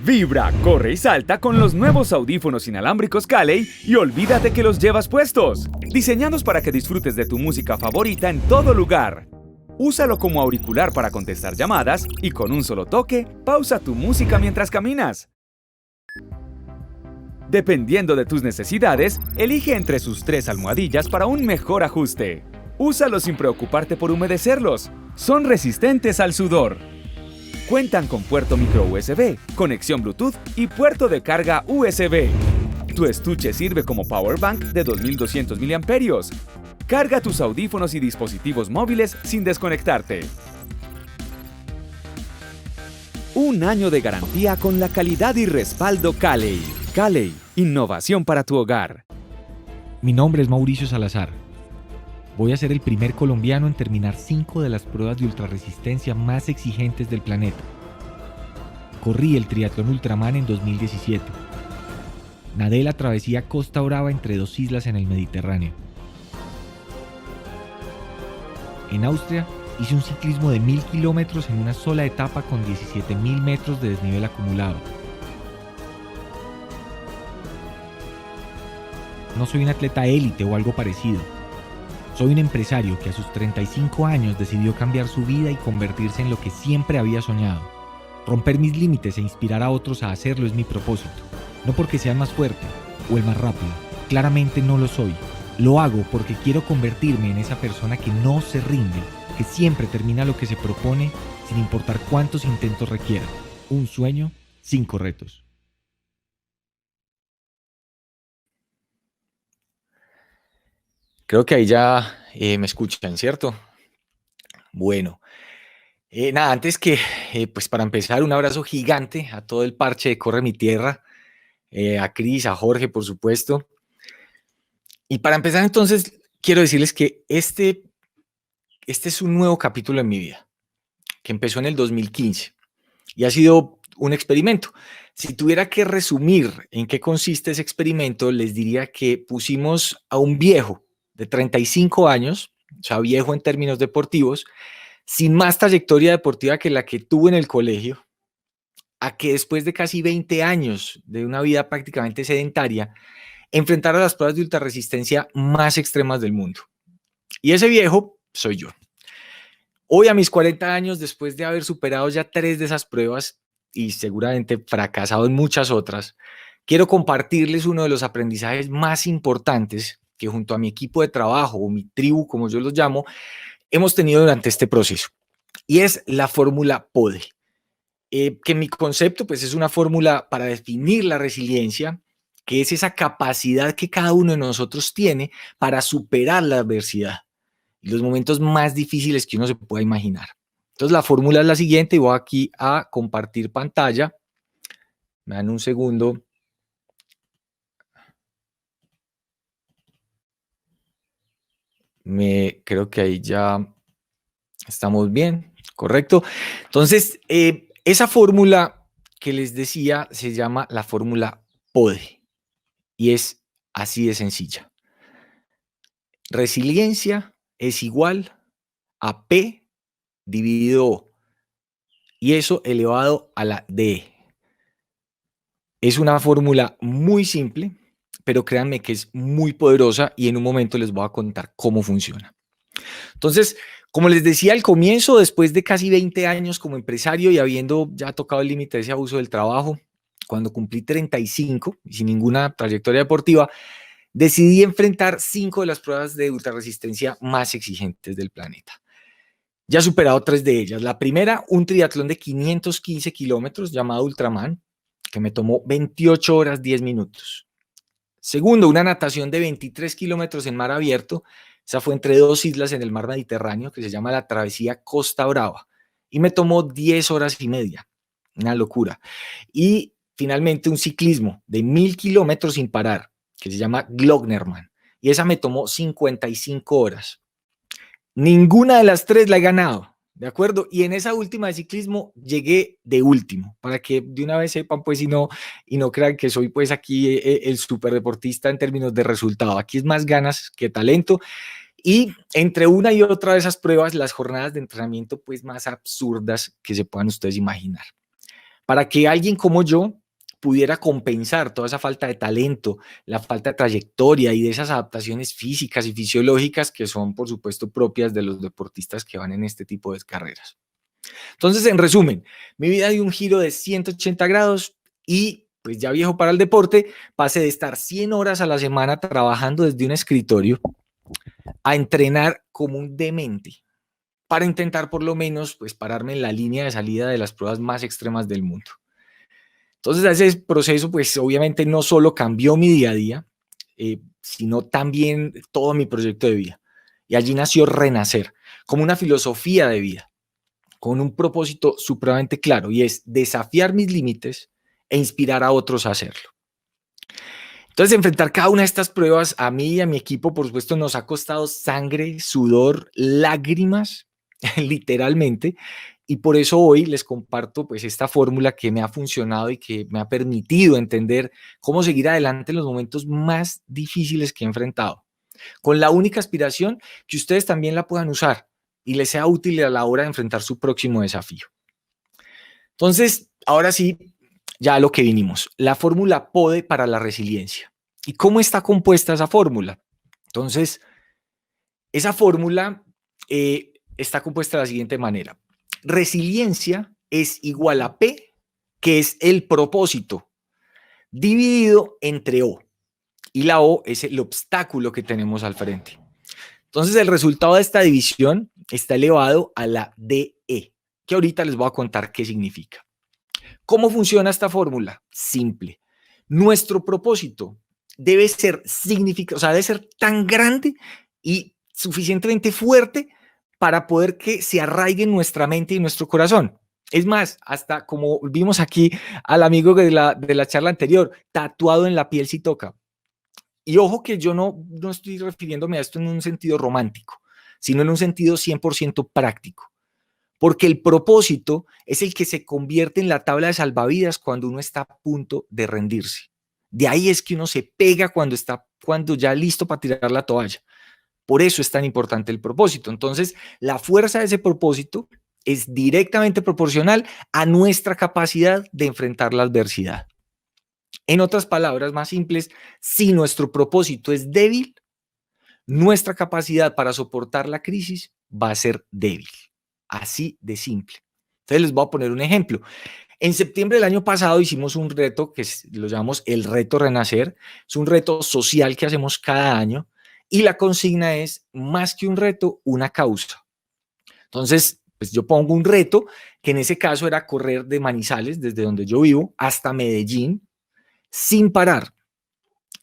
Vibra, corre y salta con los nuevos audífonos inalámbricos Calley y olvídate que los llevas puestos. Diseñados para que disfrutes de tu música favorita en todo lugar. Úsalo como auricular para contestar llamadas y con un solo toque, pausa tu música mientras caminas. Dependiendo de tus necesidades, elige entre sus 3 almohadillas para un mejor ajuste. Úsalos sin preocuparte por humedecerlos. Son resistentes al sudor. Cuentan con puerto micro USB, conexión Bluetooth y puerto de carga USB. Tu estuche sirve como power bank de 2200 mAh. Carga tus audífonos y dispositivos móviles sin desconectarte. Un año de garantía con la calidad y respaldo Calley. Calley, innovación para tu hogar. Mi nombre es Mauricio Salazar. Voy a ser el primer colombiano en terminar 5 de las pruebas de ultrarresistencia más exigentes del planeta. Corrí el triatlón Ultraman en 2017. Nadé la travesía Costa Brava entre 2 islas en el Mediterráneo. En Austria hice un ciclismo de 1000 kilómetros en una sola etapa con 17.000 metros de desnivel acumulado. No soy un atleta élite o algo parecido. Soy un empresario que a sus 35 años decidió cambiar su vida y convertirse en lo que siempre había soñado. Romper mis límites e inspirar a otros a hacerlo es mi propósito. No porque sea el más fuerte o el más rápido. Claramente no lo soy. Lo hago porque quiero convertirme en esa persona que no se rinde, que siempre termina lo que se propone sin importar cuántos intentos requiera. Un sueño, 5 retos. Creo que ahí ya me escuchan, ¿cierto? Bueno, nada, antes que, pues para empezar, un abrazo gigante a todo el parche de Corre Mi Tierra, a Cris, a Jorge, por supuesto. Y para empezar, entonces, quiero decirles que este es un nuevo capítulo en mi vida, que empezó en el 2015 y ha sido un experimento. Si tuviera que resumir en qué consiste ese experimento, les diría que pusimos a un viejo de 35 años, o sea, viejo en términos deportivos, sin más trayectoria deportiva que la que tuvo en el colegio, a que después de casi 20 años de una vida prácticamente sedentaria, enfrentara las pruebas de ultrarresistencia más extremas del mundo. Y ese viejo soy yo. Hoy, a mis 40 años, después de haber superado ya 3 de esas pruebas y seguramente fracasado en muchas otras, quiero compartirles uno de los aprendizajes más importantes que junto a mi equipo de trabajo o mi tribu, como yo los llamo, hemos tenido durante este proceso. Y es la fórmula PODE, que en mi concepto pues, es una fórmula para definir la resiliencia, que es esa capacidad que cada uno de nosotros tiene para superar la adversidad y los momentos más difíciles que uno se pueda imaginar. Entonces la fórmula es la siguiente y voy aquí a compartir pantalla. Me dan un segundo. Creo que ahí ya estamos bien, correcto. Entonces, esa fórmula que les decía se llama la fórmula PODE y es así de sencilla. Resiliencia es igual a P dividido O y eso elevado a la D. Es una fórmula muy simple, pero créanme que es muy poderosa y en un momento les voy a contar cómo funciona. Entonces, como les decía al comienzo, después de casi 20 años como empresario y habiendo ya tocado el límite de ese abuso del trabajo, cuando cumplí 35 y sin ninguna trayectoria deportiva, decidí enfrentar 5 de las pruebas de ultrarresistencia más exigentes del planeta. Ya he superado 3 de ellas. La primera, un triatlón de 515 kilómetros llamado Ultraman, que me tomó 28 horas 10 minutos. Segundo, una natación de 23 kilómetros en mar abierto. Esa fue entre 2 islas en el mar Mediterráneo, que se llama la travesía Costa Brava. Y me tomó 10 horas y media. Una locura. Y finalmente un ciclismo de 1000 kilómetros sin parar, que se llama Glognerman. Y esa me tomó 55 horas. Ninguna de las 3 la he ganado, ¿de acuerdo? Y en esa última de ciclismo llegué de último, para que de una vez sepan, pues, y no crean que soy, pues, aquí el superdeportista en términos de resultado. Aquí es más ganas que talento. Y entre una y otra de esas pruebas, las jornadas de entrenamiento, pues, más absurdas que se puedan ustedes imaginar. para que alguien como yo pudiera compensar toda esa falta de talento, la falta de trayectoria y de esas adaptaciones físicas y fisiológicas que son, por supuesto, propias de los deportistas que van en este tipo de carreras. Entonces, en resumen, mi vida dio un giro de 180 grados y, pues ya viejo para el deporte, pasé de estar 100 horas a la semana trabajando desde un escritorio a entrenar como un demente para intentar por lo menos pues pararme en la línea de salida de las pruebas más extremas del mundo. Entonces ese proceso pues obviamente no solo cambió mi día a día, sino también todo mi proyecto de vida. Y allí nació Renacer, como una filosofía de vida, con un propósito supremamente claro y es desafiar mis límites e inspirar a otros a hacerlo. Entonces, enfrentar cada una de estas pruebas a mí y a mi equipo, por supuesto, nos ha costado sangre, sudor, lágrimas, literalmente, y por eso hoy les comparto pues esta fórmula que me ha funcionado y que me ha permitido entender cómo seguir adelante en los momentos más difíciles que he enfrentado, con la única aspiración que ustedes también la puedan usar y les sea útil a la hora de enfrentar su próximo desafío. Entonces, ahora sí, ya a lo que vinimos, la fórmula PODE para la resiliencia. ¿Y cómo está compuesta esa fórmula? Entonces, esa fórmula está compuesta de la siguiente manera. Resiliencia es igual a P, que es el propósito, dividido entre O. Y la O es el obstáculo que tenemos al frente. Entonces, el resultado de esta división está elevado a la DE, que ahorita les voy a contar qué significa. ¿Cómo funciona esta fórmula? Simple. Nuestro propósito debe ser significativo, o sea, debe ser tan grande y suficientemente fuerte para poder que se arraigue en nuestra mente y nuestro corazón. Es más, hasta como vimos aquí al amigo de la charla anterior, tatuado en la piel si toca. Y ojo que yo no estoy refiriéndome a esto en un sentido romántico, sino en un sentido 100% práctico. Porque el propósito es el que se convierte en la tabla de salvavidas cuando uno está a punto de rendirse. De ahí es que uno se pega cuando ya listo para tirar la toalla. Por eso es tan importante el propósito. Entonces, la fuerza de ese propósito es directamente proporcional a nuestra capacidad de enfrentar la adversidad. En otras palabras más simples, si nuestro propósito es débil, nuestra capacidad para soportar la crisis va a ser débil. Así de simple. Entonces les voy a poner un ejemplo. En septiembre del año pasado hicimos un reto que lo llamamos el reto Renacer. Es un reto social que hacemos cada año y la consigna es más que un reto, una causa. Entonces, pues yo pongo un reto que en ese caso era correr de Manizales, desde donde yo vivo, hasta Medellín, sin parar,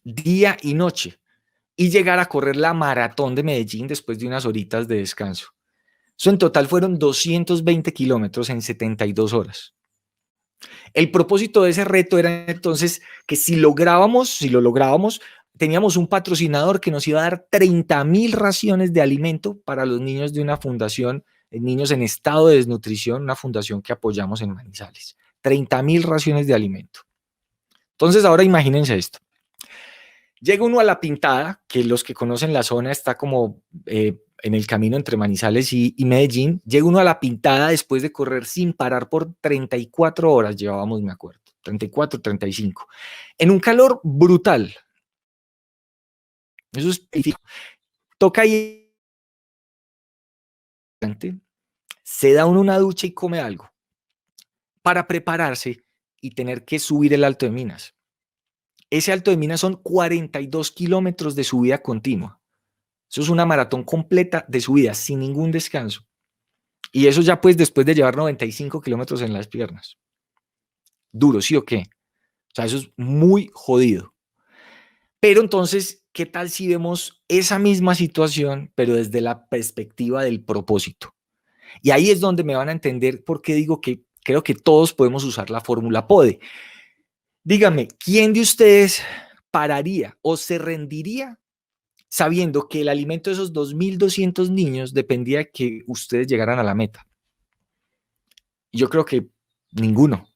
día y noche, y llegar a correr la maratón de Medellín después de unas horitas de descanso. Eso en total fueron 220 kilómetros en 72 horas. El propósito de ese reto era entonces que si lo lográbamos, teníamos un patrocinador que nos iba a dar 30,000 raciones de alimento para los niños de una fundación, niños en estado de desnutrición, una fundación que apoyamos en Manizales. 30,000 raciones de alimento. Entonces ahora imagínense esto. Llega uno a La Pintada, que los que conocen la zona está como en el camino entre Manizales y Medellín. Llega uno a La Pintada después de correr sin parar por 34 horas, llevábamos, me acuerdo, 34, 35, en un calor brutal. Eso es específico. Toca ahí, se da uno una ducha y come algo para prepararse y tener que subir el Alto de Minas. Ese Alto de Minas son 42 kilómetros de subida continua. Eso es una maratón completa de subida, sin ningún descanso. Y eso ya pues después de llevar 95 kilómetros en las piernas. Duro, ¿sí o qué? O sea, eso es muy jodido. Pero entonces, ¿qué tal si vemos esa misma situación, pero desde la perspectiva del propósito? Y ahí es donde me van a entender por qué digo que creo que todos podemos usar la fórmula PODE. Díganme, ¿quién de ustedes pararía o se rendiría sabiendo que el alimento de esos 2.200 niños dependía de que ustedes llegaran a la meta? Yo creo que ninguno.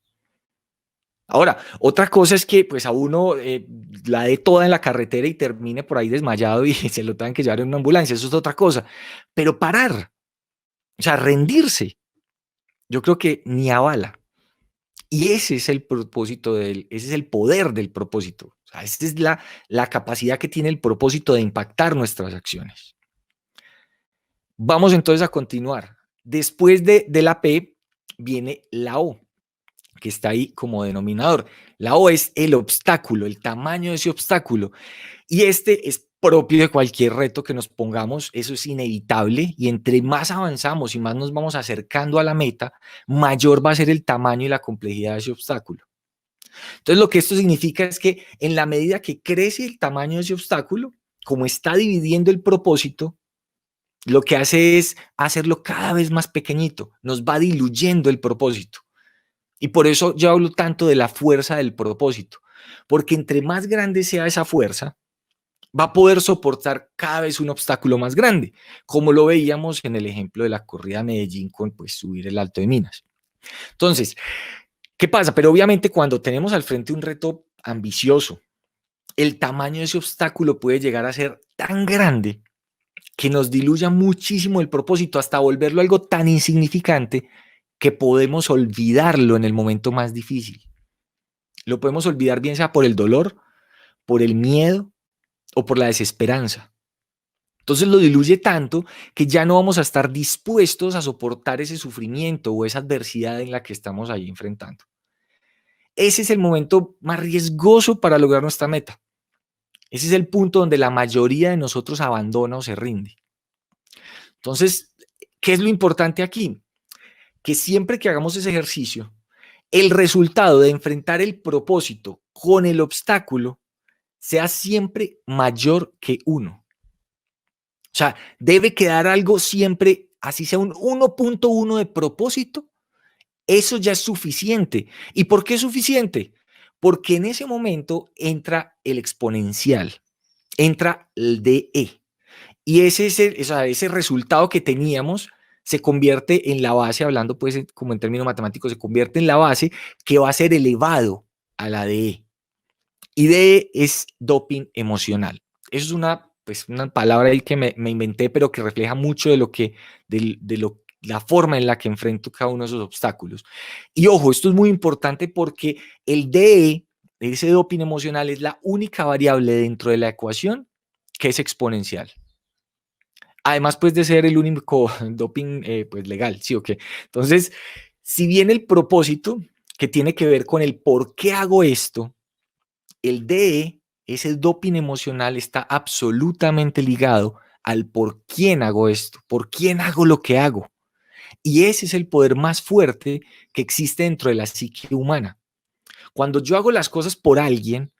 Ahora, otra cosa es que pues a uno la dé toda en la carretera y termine por ahí desmayado y se lo tengan que llevar en una ambulancia. Eso es otra cosa. Pero parar, o sea, rendirse, yo creo que ni a bala. Y ese es el propósito ese es el poder del propósito. O sea, esa es la capacidad que tiene el propósito de impactar nuestras acciones. Vamos entonces a continuar. Después de la P viene la O, que está ahí como denominador. La O es el obstáculo, el tamaño de ese obstáculo. Y este es propio de cualquier reto que nos pongamos, eso es inevitable. Y entre más avanzamos y más nos vamos acercando a la meta, mayor va a ser el tamaño y la complejidad de ese obstáculo. Entonces, lo que esto significa es que en la medida que crece el tamaño de ese obstáculo, como está dividiendo el propósito, lo que hace es hacerlo cada vez más pequeñito, nos va diluyendo el propósito. Y por eso yo hablo tanto de la fuerza del propósito, porque entre más grande sea esa fuerza, va a poder soportar cada vez un obstáculo más grande, como lo veíamos en el ejemplo de la corrida a Medellín con pues, subir el Alto de Minas. Entonces, ¿qué pasa? Pero obviamente cuando tenemos al frente un reto ambicioso, el tamaño de ese obstáculo puede llegar a ser tan grande que nos diluya muchísimo el propósito hasta volverlo algo tan insignificante que podemos olvidarlo en el momento más difícil. Lo podemos olvidar bien sea por el dolor, por el miedo o por la desesperanza. Entonces lo diluye tanto que ya no vamos a estar dispuestos a soportar ese sufrimiento o esa adversidad en la que estamos ahí enfrentando. Ese es el momento más riesgoso para lograr nuestra meta. Ese es el punto donde la mayoría de nosotros abandona o se rinde. Entonces, ¿qué es lo importante aquí? Que siempre que hagamos ese ejercicio, el resultado de enfrentar el propósito con el obstáculo sea siempre mayor que 1. O sea, debe quedar algo siempre, así sea un 1.1 de propósito, eso ya es suficiente. ¿Y por qué es suficiente? Porque en ese momento entra el exponencial, entra el DE. Y ese resultado que teníamos se convierte en la base, hablando pues como en términos matemáticos, se convierte en la base que va a ser elevado a la DE. Y DE es doping emocional. Eso es una palabra ahí que me inventé, pero que refleja mucho la forma en la que enfrento cada uno de esos obstáculos. Y ojo, esto es muy importante porque el DE, ese doping emocional, es la única variable dentro de la ecuación que es exponencial. Además, pues, de ser el único doping pues, legal, ¿sí o qué? Entonces, si bien el propósito que tiene que ver con el por qué hago esto, el DE, ese doping emocional, está absolutamente ligado al por quién hago esto, por quién hago lo que hago. Y ese es el poder más fuerte que existe dentro de la psique humana. Cuando yo hago las cosas por alguien,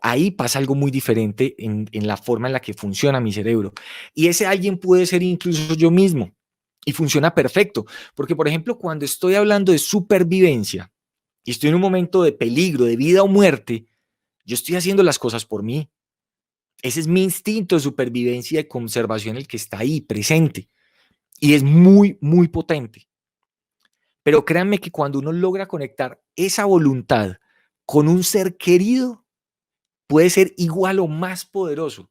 ahí pasa algo muy diferente en la forma en la que funciona mi cerebro. Y ese alguien puede ser incluso yo mismo. Y funciona perfecto. Porque, por ejemplo, cuando estoy hablando de supervivencia y estoy en un momento de peligro, de vida o muerte, yo estoy haciendo las cosas por mí. Ese es mi instinto de supervivencia y de conservación el que está ahí presente. Y es muy, muy potente. Pero créanme que cuando uno logra conectar esa voluntad con un ser querido, puede ser igual o más poderoso.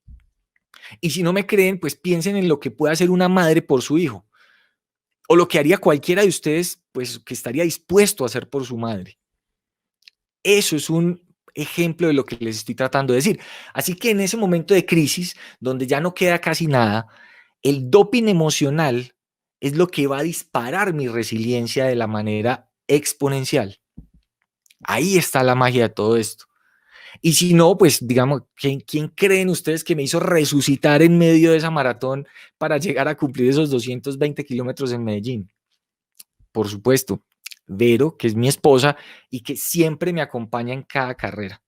Y si no me creen, pues piensen en lo que puede hacer una madre por su hijo. O lo que haría cualquiera de ustedes, pues que estaría dispuesto a hacer por su madre. Eso es un ejemplo de lo que les estoy tratando de decir. Así que en ese momento de crisis, donde ya no queda casi nada, el doping emocional es lo que va a disparar mi resiliencia de la manera exponencial. Ahí está la magia de todo esto. Y si no, pues digamos, ¿quién creen ustedes que me hizo resucitar en medio de esa maratón para llegar a cumplir esos 220 kilómetros en Medellín? Por supuesto, Vero, que es mi esposa y que siempre me acompaña en cada carrera.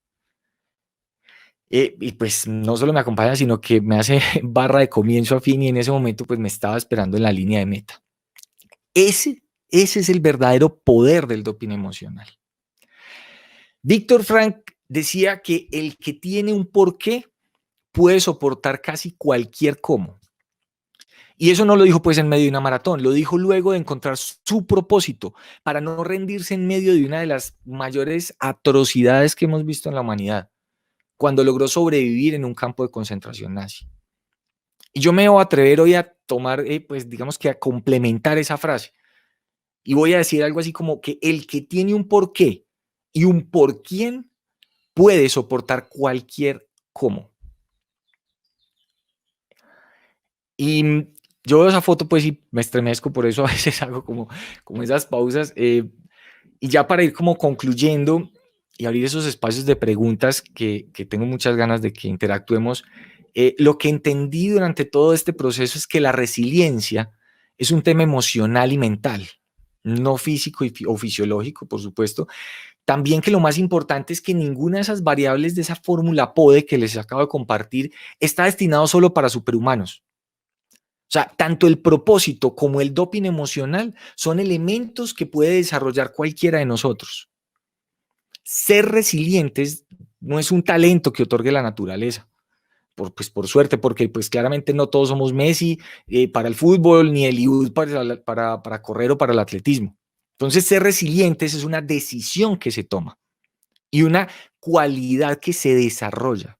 Y pues no solo me acompaña, sino que me hace barra de comienzo a fin y en ese momento pues me estaba esperando en la línea de meta. Ese es el verdadero poder del doping emocional. Víctor Frank decía que el que tiene un porqué puede soportar casi cualquier cómo. Y eso no lo dijo pues en medio de una maratón, lo dijo luego de encontrar su propósito para no rendirse en medio de una de las mayores atrocidades que hemos visto en la humanidad, cuando logró sobrevivir en un campo de concentración nazi. Y yo me voy a atrever hoy a tomar, pues digamos que a complementar esa frase. Y voy a decir algo así como que el que tiene un por qué y un por quién puede soportar cualquier cómo. Y yo veo esa foto pues y me estremezco, por eso a veces hago como esas pausas. Y ya para ir como concluyendo y abrir esos espacios de preguntas que tengo muchas ganas de que interactuemos, lo que entendí durante todo este proceso es que la resiliencia es un tema emocional y mental, no físico o fisiológico, por supuesto. También que lo más importante es que ninguna de esas variables de esa fórmula PODE que les acabo de compartir está destinado solo para superhumanos. O sea, tanto el propósito como el doping emocional son elementos que puede desarrollar cualquiera de nosotros. Ser resilientes no es un talento que otorgue la naturaleza, por suerte, porque pues claramente no todos somos Messi para el fútbol, ni Eliud para correr o para el atletismo. Entonces, ser resilientes es una decisión que se toma y una cualidad que se desarrolla.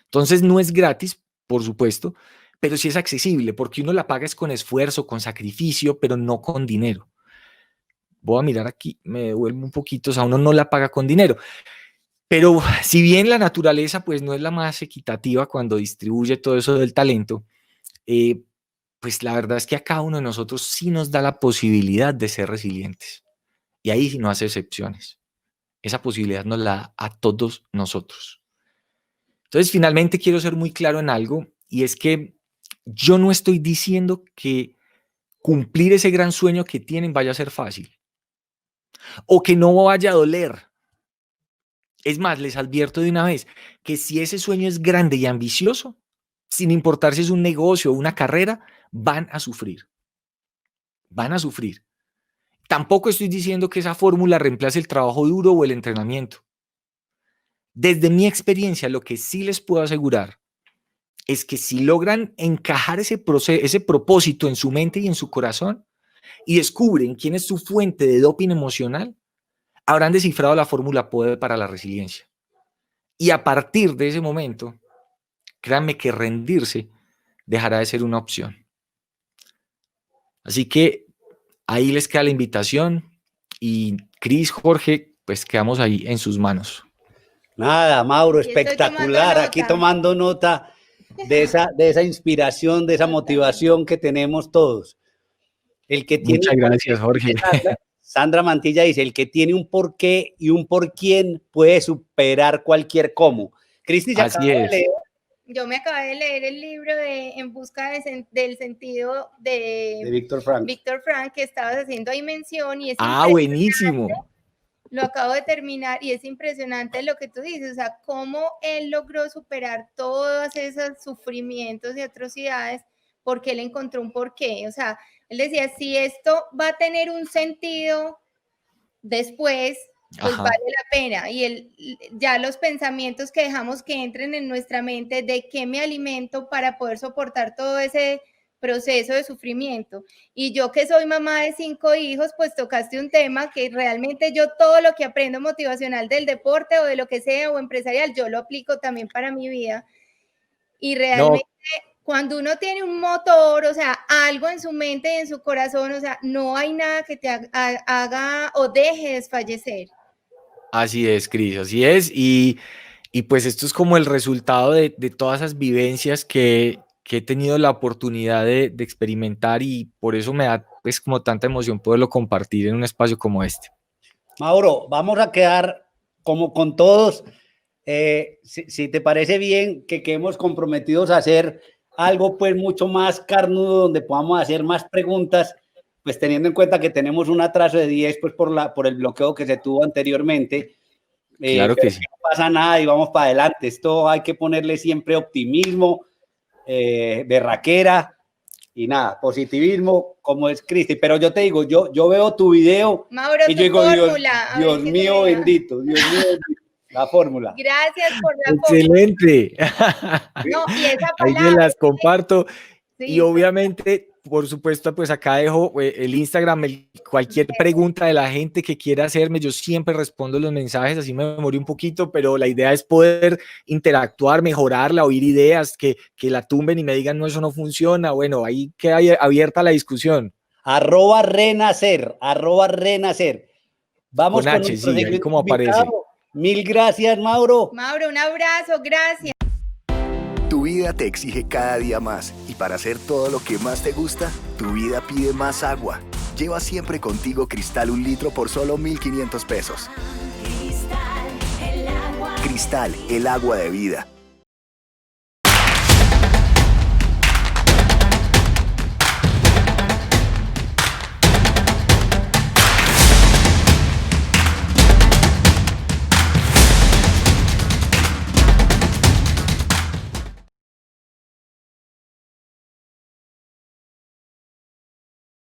Entonces, no es gratis, por supuesto, pero sí es accesible, porque uno la paga es con esfuerzo, con sacrificio, pero no con dinero. Voy a mirar aquí, me devuelvo un poquito, o sea, uno no la paga con dinero. Pero si bien la naturaleza pues no es la más equitativa cuando distribuye todo eso del talento, pues la verdad es que a cada uno de nosotros sí nos da la posibilidad de ser resilientes. Y ahí sí no hace excepciones. Esa posibilidad nos la da a todos nosotros. Entonces, finalmente quiero ser muy claro en algo, y es que yo no estoy diciendo que cumplir ese gran sueño que tienen vaya a ser fácil o que no vaya a doler. Es más, les advierto de una vez que si ese sueño es grande y ambicioso, sin importar si es un negocio o una carrera, van a sufrir. Van a sufrir. Tampoco estoy diciendo que esa fórmula reemplace el trabajo duro o el entrenamiento. Desde mi experiencia, lo que sí les puedo asegurar es que si logran encajar ese propósito en su mente y en su corazón y descubren quién es su fuente de doping emocional, habrán descifrado la fórmula PODE para la resiliencia. Y a partir de ese momento, créanme que rendirse dejará de ser una opción. Así que ahí les queda la invitación y Cris, Jorge, pues quedamos ahí en sus manos. Nada, Mauro, espectacular. Aquí tomando nota de esa inspiración, de esa motivación que tenemos todos. El que tiene Muchas gracias, Jorge. Sandra Mantilla dice, el que tiene un por qué y un por quién puede superar cualquier cómo. Cristi, así es. Yo me acabé de leer el libro de En busca del sentido de Víctor Frank. Víctor Frank, que estabas haciendo ahí mención, y es buenísimo. Lo acabo de terminar y es impresionante lo que tú dices, o sea, cómo él logró superar todos esos sufrimientos y atrocidades porque él encontró un porqué. O sea, él decía, si esto va a tener un sentido después, pues vale la pena. Y ya los pensamientos que dejamos que entren en nuestra mente, de qué me alimento para poder soportar todo ese proceso de sufrimiento. Y yo que soy mamá de 5 hijos, pues tocaste un tema que realmente yo todo lo que aprendo motivacional del deporte o de lo que sea o empresarial, yo lo aplico también para mi vida. Y realmente cuando uno tiene un motor, o sea, algo en su mente y en su corazón, o sea, no hay nada que te haga o deje desfallecer. Así es, Cris, así es. Y pues esto es como el resultado de todas esas vivencias que he tenido la oportunidad de experimentar, y por eso me da pues como tanta emoción poderlo compartir en un espacio como este. Mauro, vamos a quedar como con todos, si te parece bien, que quedemos comprometidos a hacer algo pues mucho más carnudo, donde podamos hacer más preguntas, pues teniendo en cuenta que tenemos un atraso de 10 pues por el bloqueo que se tuvo anteriormente. Claro que sí. No pasa nada y vamos para adelante. Esto hay que ponerle siempre optimismo, berraquera y nada, positivismo, como es Cristi. Pero yo te digo, yo veo tu video, Mauro, y yo digo, Dios mío bendito, la fórmula. Gracias por la excelente. No, y esa palabra, ahí me las comparto. Sí. Y obviamente, por supuesto, pues acá dejo el Instagram, cualquier pregunta de la gente que quiera hacerme, yo siempre respondo los mensajes, así me demoré un poquito, pero la idea es poder interactuar, mejorarla, oír ideas, que la tumben y me digan, no, eso no funciona. Bueno, ahí queda abierta la discusión. @renacer. Vamos Con con H, nuestro sí, ahí siguiente como aparece. invitado. Mil gracias, Mauro. Mauro, un abrazo, gracias. Tu vida te exige cada día más y para hacer todo lo que más te gusta, tu vida pide más agua. Lleva siempre contigo Cristal 1 litro por solo 1.500 pesos. Cristal, el agua de vida.